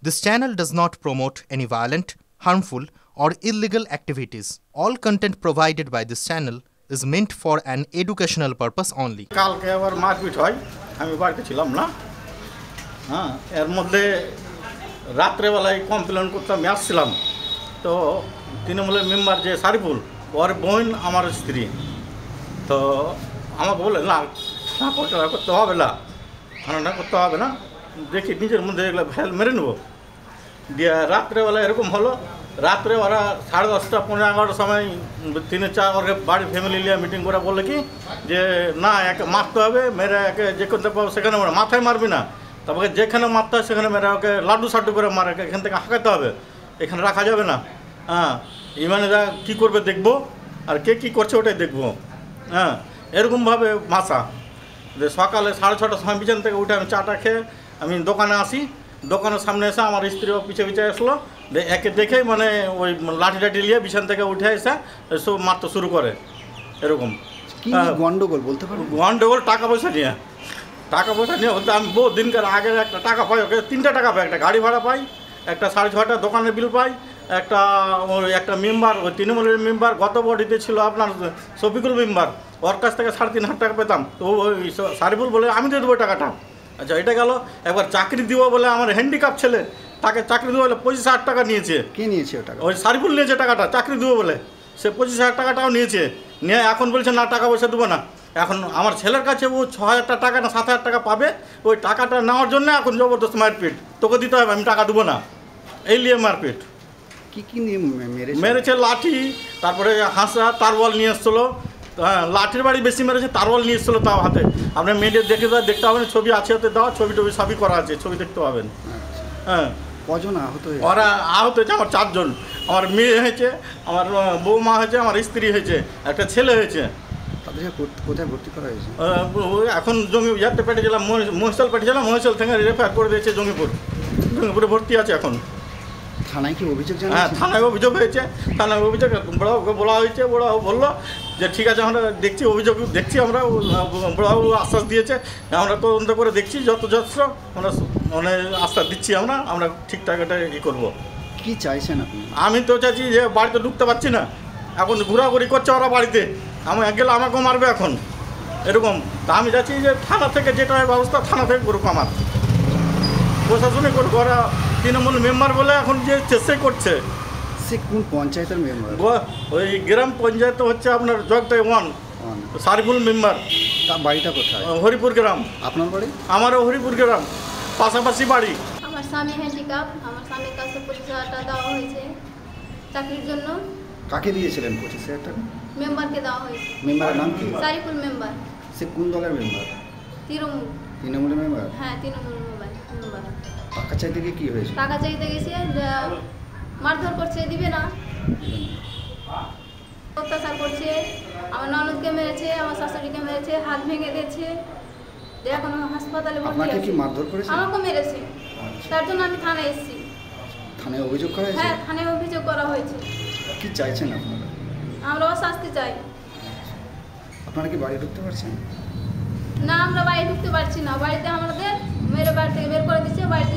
This channel does not promote any violent, harmful, or illegal activities. All content provided by this channel is meant for an educational purpose only. কালকে আবার মারপিট হয়, আমি বাড়িতে ছিলাম না। হ্যাঁ, এর মধ্যে রাত্রেবেলায় কমপ্লেন করতে আমি আসছিলাম। তো তৃণমূলের মেম্বার যে সারিফুল, ওর বোন আমার স্ত্রী, তো আমাকে বলে না করতে হবে না, থানাটা করতে হবে না, দেখি নিজের মধ্যে এগুলো ফেল মেরে নেবো। দিয়ে রাত্রেবেলা এরকম হলো, রাত্রে ওরা 10:30 15-11টার সময় 3-4 ওর বাড়ির ফ্যামিলি নিয়ে মিটিং করে বলে কি যে না একে মারতে হবে, মেরে একে যে করতে পারবো সেখানে মাথায় মারবি না, তারপরে যেখানে মারতে হয় সেখানে মেরে ওকে লাড্ডু সাড্ডু করে মারে, এখান থেকে হাঁকাতে হবে, এখানে রাখা যাবে না। হ্যাঁ, ইমানেরা কী করবে দেখবো, আর কে কী করছে ওটাই দেখবো। হ্যাঁ, এরকমভাবে ভাষা যে সকালে 6:30টার সময় বিছানা থেকে উঠে আমি চাটা খেয়ে আমি দোকানে আসি, দোকানের সামনে এসে আমার স্ত্রীও পিছিয়ে পিছিয়ে আসলো, একে দেখেই মানে ওই লাঠি টাঠি নিয়ে বিছানা থেকে উঠে এসে সব মারতে শুরু করে। এরকম কি গন্ডগোল বলতে পারো? গন্ডগোল টাকা পয়সা নিয়ে বলতে আমি বহু দিনকার আগে একটা টাকা পাই, ওকে 3টা টাকা পাই, একটা গাড়ি ভাড়া পাই, একটা 6.5 দোকানের বিল পাই, একটা মেম্বার ওই তৃণমূলের মেম্বার গত বডিতে ছিল আপনার শফিকুল মেম্বার, ওর কাছ থেকে 3,500 টাকা পেতাম। তো ওই সারিফুল বলে আমি দিয়ে দেবো টাকাটা। আচ্ছা, এটা গেল। একবার চাকরি দিব বলে আমার হ্যান্ডিক্যাপ ছেলে, তাকে চাকরি দেবো বলে 25,000 টাকা নিয়েছে। কে নিয়েছে ওটা? ওই সারিফুল নিয়েছে টাকাটা, চাকরি দেবো বলে সে 25,000 টাকাটাও নিয়েছে। নিয়ে এখন বলছে না টাকা পয়সা দেবো না। এখন আমার ছেলের কাছে ও 6,000 টাকা না 7,000 টাকা পাবে, ওই টাকাটা নেওয়ার জন্য এখন জবরদস্ত মারপিট, তোকে দিতে হবে, আমি টাকা দেবো না, এই নিয়ে মারপিট। কি কি নিয়ে মেরেছে? লাঠি, তারপরে হাঁসা, তারওয়াল নিয়ে এসছিলো। লাঠির বাড়ি বেশি মেরেছে, তারওয়াল নিয়ে এসছিলো তাও হাতে। আপনার মেয়েদের দেখতে পাবেন, ছবি আছে হাতে দেওয়া, ছবি টবি সবই করা আছে, ছবি দেখতে পাবেন। হ্যাঁ, কজন আহত হয়েছে? ওরা আহত হয়েছে আমার 4 জন। আমার মেয়ে হয়েছে, আমার বৌমা হয়েছে, আমার স্ত্রী হয়েছে, একটা ছেলে হয়েছে। তাদেরকে কোথায় ভর্তি করা হয়েছে? এখন ইয়াতে পেটেছিলাম, মহিশাল পেটেছিলাম, মহিশাল থেকে রেফার করে দিয়েছে জঙ্গিপুরে ভর্তি আছে এখন। থানায় কি অভিযোগ জানা? হ্যাঁ, থানায় অভিযোগ হয়েছে, থানায় অভিযোগ বড়বাবুকে বলা হয়েছে। বড়বাবু বললো যে ঠিক আছে, আমরা দেখছি, অভিযোগ দেখছি, আমরা বড়বাবু আশ্বাস দিয়েছে, আমরা তদন্ত করে দেখছি, যথেষ্ট আমরা মানে আশ্বাস দিচ্ছি, আমরা ঠিকঠাক এটা করবো। কী চাইছেন আপনি? আমি তো চাইছি যে বাড়িতে ঢুকতে পারছি না, এখন ঘোরাঘুরি করছে ওরা বাড়িতে, আমি গেলে আমাকেও মারবে এখন, এরকম। তা আমি চাইছি যে থানা থেকে যেটা হয় ব্যবস্থা, থানা থেকে করুক, আমার প্রশাসনিক করুক। ওরা তৃণমূল মেম্বার বলে এখন যে চেষ্টা করছে। সে কোন পঞ্চায়েতের মেম্বার? ওই গ্রাম পঞ্চায়েত হচ্ছে আপনার জগদাই 1, সারিফুল মেম্বার। তার বাড়িটা কোথায়? হরিপুর গ্রাম। আপনার বাড়ি? আমারও হরিপুর গ্রাম, পাশাপাশি বাড়ি। আমার স্বামী হ্যান্ডিক্যাপ, আমার স্বামীর কাছে 25,000 টাকা দেওয়া হয়েছে চাকরির জন্য। কাকে দিয়েছিলেন 25,000 টাকা? মেম্বারকে দেওয়া হয়েছে। মেম্বারের নাম কি? সারিফুল মেম্বার। সে কোন দলের মেম্বার? তৃণমূল। তৃণমূলের মেম্বার? হ্যাঁ, তৃণমূল মেম্বার। টাকা চাইতে গিয়ে কী হয়েছে? টাকা চাইতে গেছে, মারধর করছে, দিবে না, অত্যাচার করছে, আমার ননদকে মেরেছে, আমার শাশুড়িকে মেরেছে, হাত ভেঙে দিয়েছে, এখন হাসপাতালে ভর্তি আছে। আপনাকে কি মারধর করেছে? আমাকে মেরেছে, তার জন্য আমি থানায় এসেছি। থানায় অভিযোগ করা হয়েছে? হ্যাঁ, থানায় অভিযোগ করা হয়েছে। কি চাইছেন আপনারা? আমরাও শাস্তি চাই। আপনারা কি বাড়ি ঢুকতে পারছেন? না, আমরা বাড়ি ঢুকতে পারছি না, বাড়িতে আমাদের মেরে বাড়ি থেকে বের করে দিচ্ছে, বাড়িতে